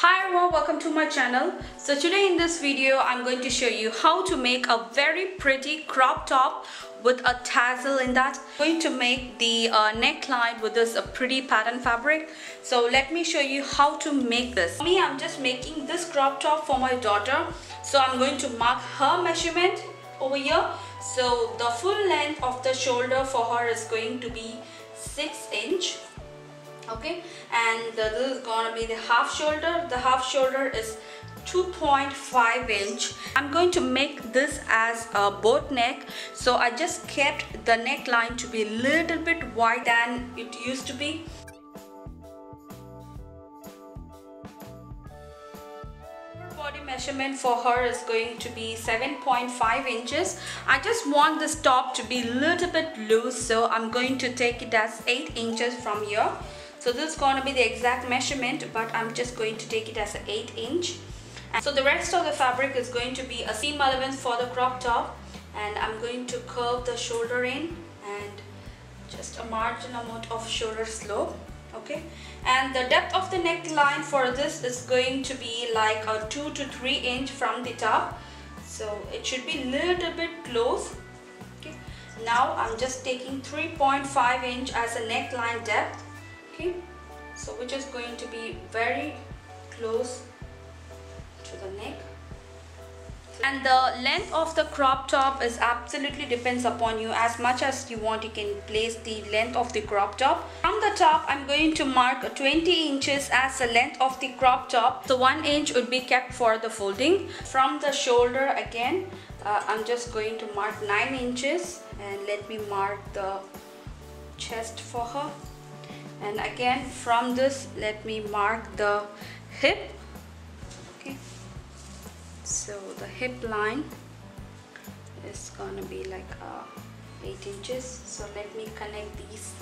Hi everyone, welcome to my channel. So today in this video I'm going to show you how to make a very pretty crop top with a tassel in that. I'm going to make the neckline with this pretty pattern fabric. So let me show you how to make this. For me, I'm just making this crop top for my daughter. So I'm going to mark her measurement over here. So the full length of the shoulder for her is going to be 6 inch. Okay, and this is gonna be the half shoulder. The half shoulder is 2.5 inch. I'm going to make this as a boat neck, so I just kept the neckline to be a little bit wide than it used to be. Body measurement for her is going to be 7.5 inches. I just want this top to be a little bit loose, so I'm going to take it as 8 inches from here. So this is going to be the exact measurement, but I'm just going to take it as an 8 inch. And so the rest of the fabric is going to be a seam allowance for the crop top, and I'm going to curve the shoulder in and just a marginal amount of shoulder slope. Okay, and the depth of the neckline for this is going to be like a 2 to 3 inch from the top, so it should be a little bit close. Okay, now I'm just taking 3.5 inch as a neckline depth. Okay, so which is going to be very close to the neck. And the length of the crop top is absolutely depends upon you. As much as you want, you can place the length of the crop top. From the top, I'm going to mark 20 inches as the length of the crop top. So 1 inch would be kept for the folding. From the shoulder again, I'm just going to mark 9 inches, and let me mark the chest for her. And again, from this, let me mark the hip. Okay, so the hip line is gonna be like 8 inches. So let me connect these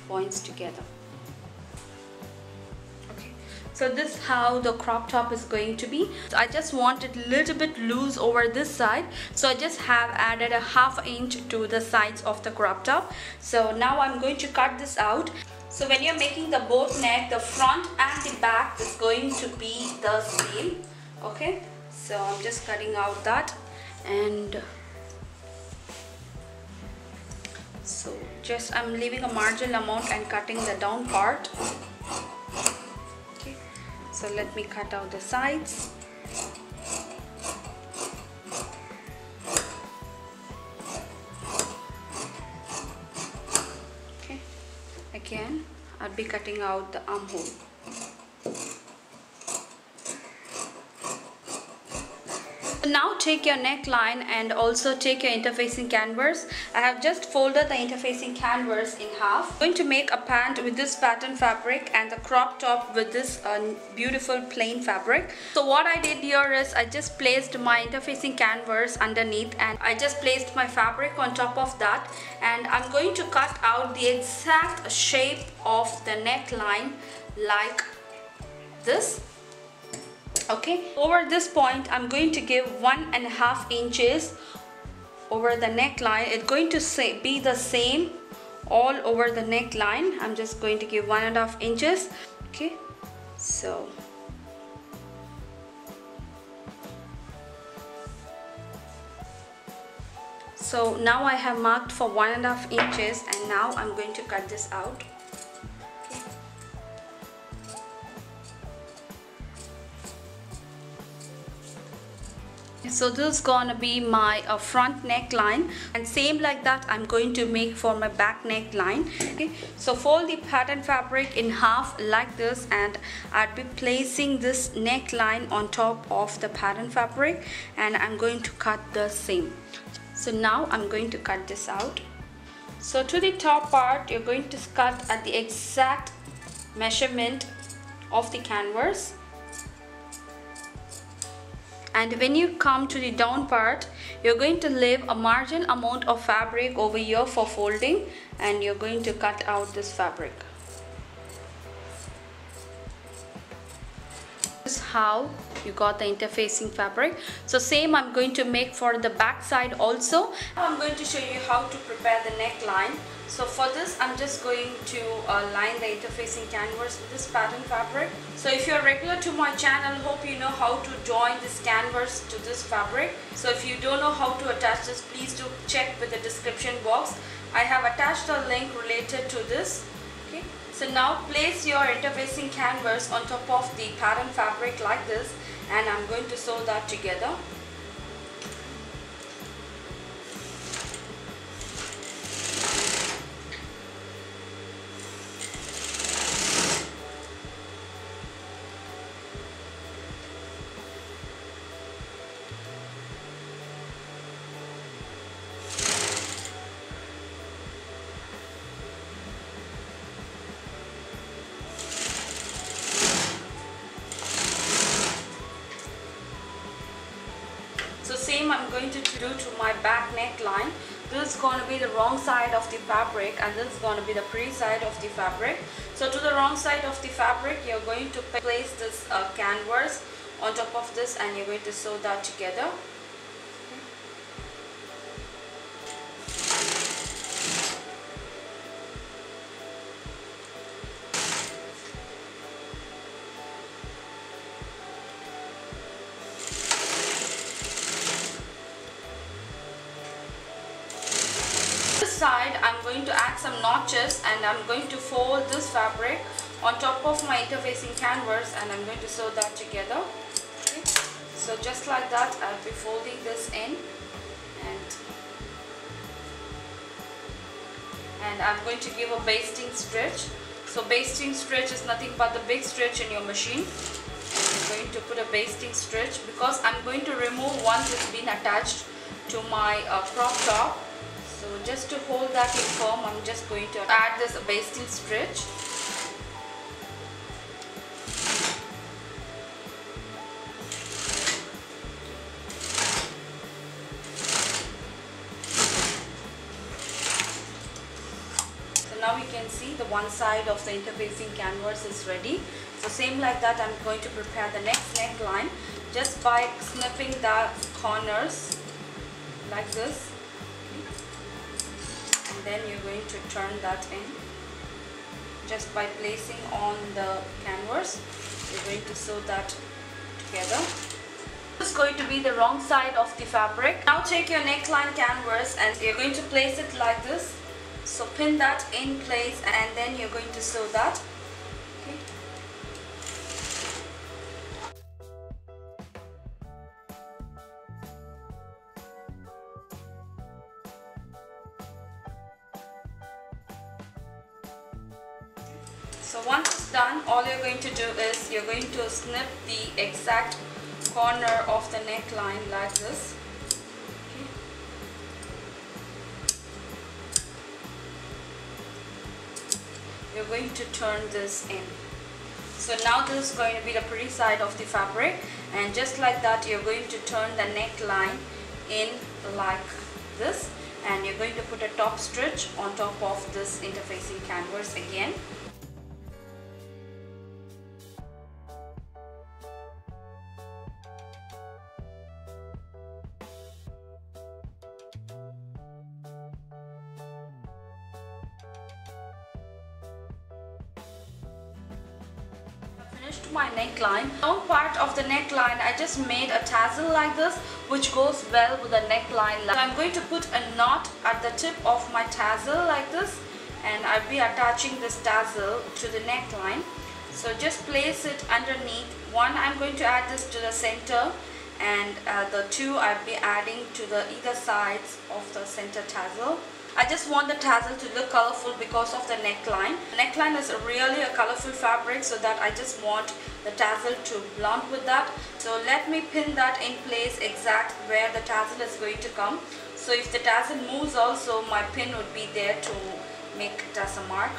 points together. Okay, so this is how the crop top is going to be. So I just want it a little bit loose over this side, so I just have added a ½ inch to the sides of the crop top. So now I'm going to cut this out. So when you're making the boat neck, the front and the back is going to be the same. Okay, so I'm just cutting out that, and so just I'm leaving a marginal amount and cutting the down part. Okay, so let me cut out the sides. Again, I'll be cutting out the armhole. Now take your neckline and also take your interfacing canvas. I have just folded the interfacing canvas in half. I'm going to make a pant with this pattern fabric and the crop top with this beautiful plain fabric. So what I did here is I just placed my interfacing canvas underneath, and I just placed my fabric on top of that, and I'm going to cut out the exact shape of the neckline like this. Okay, over this point I'm going to give 1.5 inches over the neckline. It's going to be the same all over the neckline. I'm just going to give 1.5 inches. Okay, so now I have marked for 1.5 inches, and now I'm going to cut this out. So this is gonna be my front neckline, and same like that I'm going to make for my back neckline. Okay, so fold the pattern fabric in half like this, and I'll be placing this neckline on top of the pattern fabric, and I'm going to cut the same. So now I'm going to cut this out. So to the top part, you're going to cut at the exact measurement of the canvas. And when you come to the down part, you're going to leave a marginal amount of fabric over here for folding, and you're going to cut out this fabric. This is how you got the interfacing fabric. So same I'm going to make for the back side also. Now I'm going to show you how to prepare the neckline. So for this, I'm just going to line the interfacing canvas with this pattern fabric. So if you're regular to my channel, hope you know how to join this canvas to this fabric. So if you don't know how to attach this, please do check with the description box. I have attached a link related to this. Okay. So now place your interfacing canvas on top of the pattern fabric like this, and I'm going to sew that together. So same I'm going to do to my back neckline. This is going to be the wrong side of the fabric, and this is going to be the pretty side of the fabric. So to the wrong side of the fabric, you're going to place this canvas on top of this, and you're going to sew that together. Side, I'm going to add some notches, and I'm going to fold this fabric on top of my interfacing canvas, and I'm going to sew that together. Okay. So just like that, I'll be folding this in, and I'm going to give a basting stitch. So basting stitch is nothing but the big stitch in your machine. And I'm going to put a basting stitch because I'm going to remove once it's been attached to my crop top. So just to hold that in firm, I'm just going to add this basting stitch. So now we can see the one side of the interfacing canvas is ready. So same like that, I'm going to prepare the next neckline just by snipping the corners like this. Then you're going to turn that in just by placing on the canvas. You're going to sew that together. This is going to be the wrong side of the fabric. Now take your neckline canvas and you're going to place it like this. So pin that in place, and then you're going to sew that. Okay. So once it's done, all you're going to do is you're going to snip the exact corner of the neckline like this. Okay. You're going to turn this in. So now this is going to be the pretty side of the fabric, and just like that you're going to turn the neckline in like this, and you're going to put a top stitch on top of this interfacing canvas again. Finished my neckline. Down part of the neckline, I just made a tassel like this, which goes well with the neckline. So I'm going to put a knot at the tip of my tassel like this, and I'll be attaching this tassel to the neckline. So just place it underneath. One, I'm going to add this to the center, and the two I'll be adding to the either sides of the center tassel. I just want the tassel to look colorful because of the neckline. The neckline is really a colorful fabric, so that I just want the tassel to blend with that. So let me pin that in place exact where the tassel is going to come. So if the tassel moves also, my pin would be there to make it as a mark.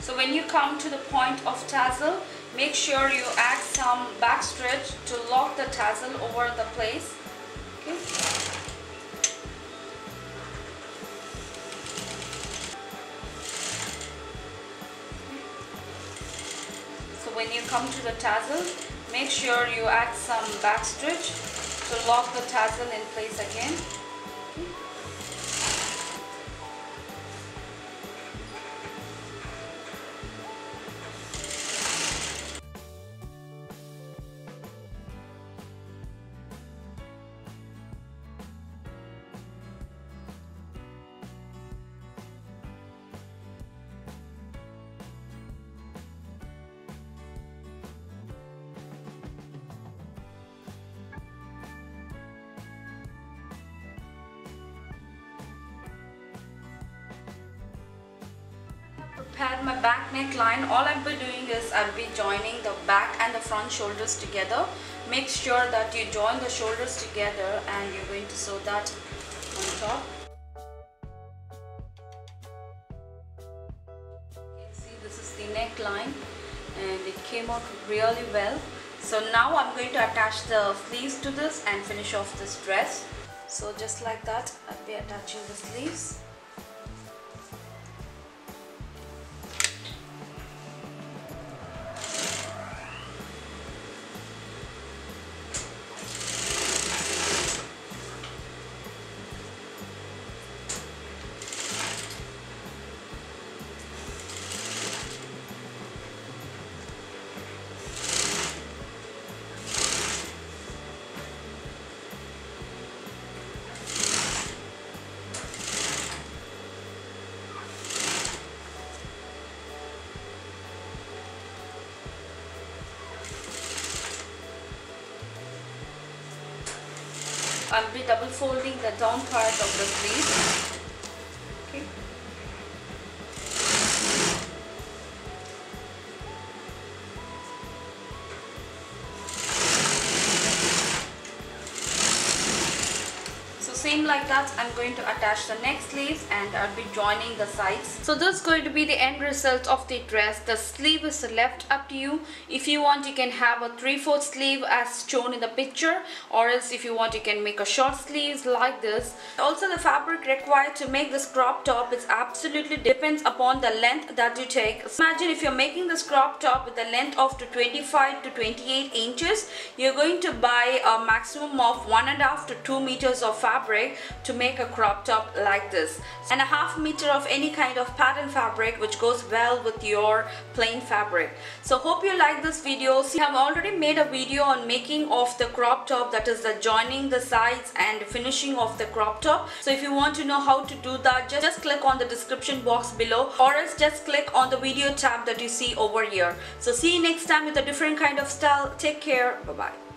So when you come to the point of tassel, make sure you add some back stitch to lock the tassel over the place. Okay. So when you come to the tassel, Make sure you add some back stitch to lock the tassel in place again. Prepared my back neckline. All I'll be doing is I'll be joining the back and the front shoulders together. Make sure that you join the shoulders together and you're going to sew that on top. You can see this is the neckline and it came out really well. So now I'm going to attach the sleeves to this and finish off this dress. So just like that, I'll be attaching the sleeves. I'll be double folding the down part of the sleeve. Okay. Same like that, I'm going to attach the neck sleeves and I'll be joining the sides. So this is going to be the end result of the dress. The sleeve is left up to you. If you want, you can have a 3/4 sleeve as shown in the picture, or else if you want, you can make a short sleeves like this. Also, the fabric required to make this crop top is absolutely depends upon the length that you take. So imagine if you're making this crop top with a length of 25 to 28 inches, you're going to buy a maximum of 1.5 to 2 meters of fabric to make a crop top like this, and a 1/2 meter of any kind of pattern fabric which goes well with your plain fabric. So hope you like this video. See, I have already made a video on making of the crop top, that is the joining the sides and finishing of the crop top. So if you want to know how to do that, just click on the description box below, or else just click on the video tab that you see over here. So see you next time with a different kind of style. Take care. Bye bye.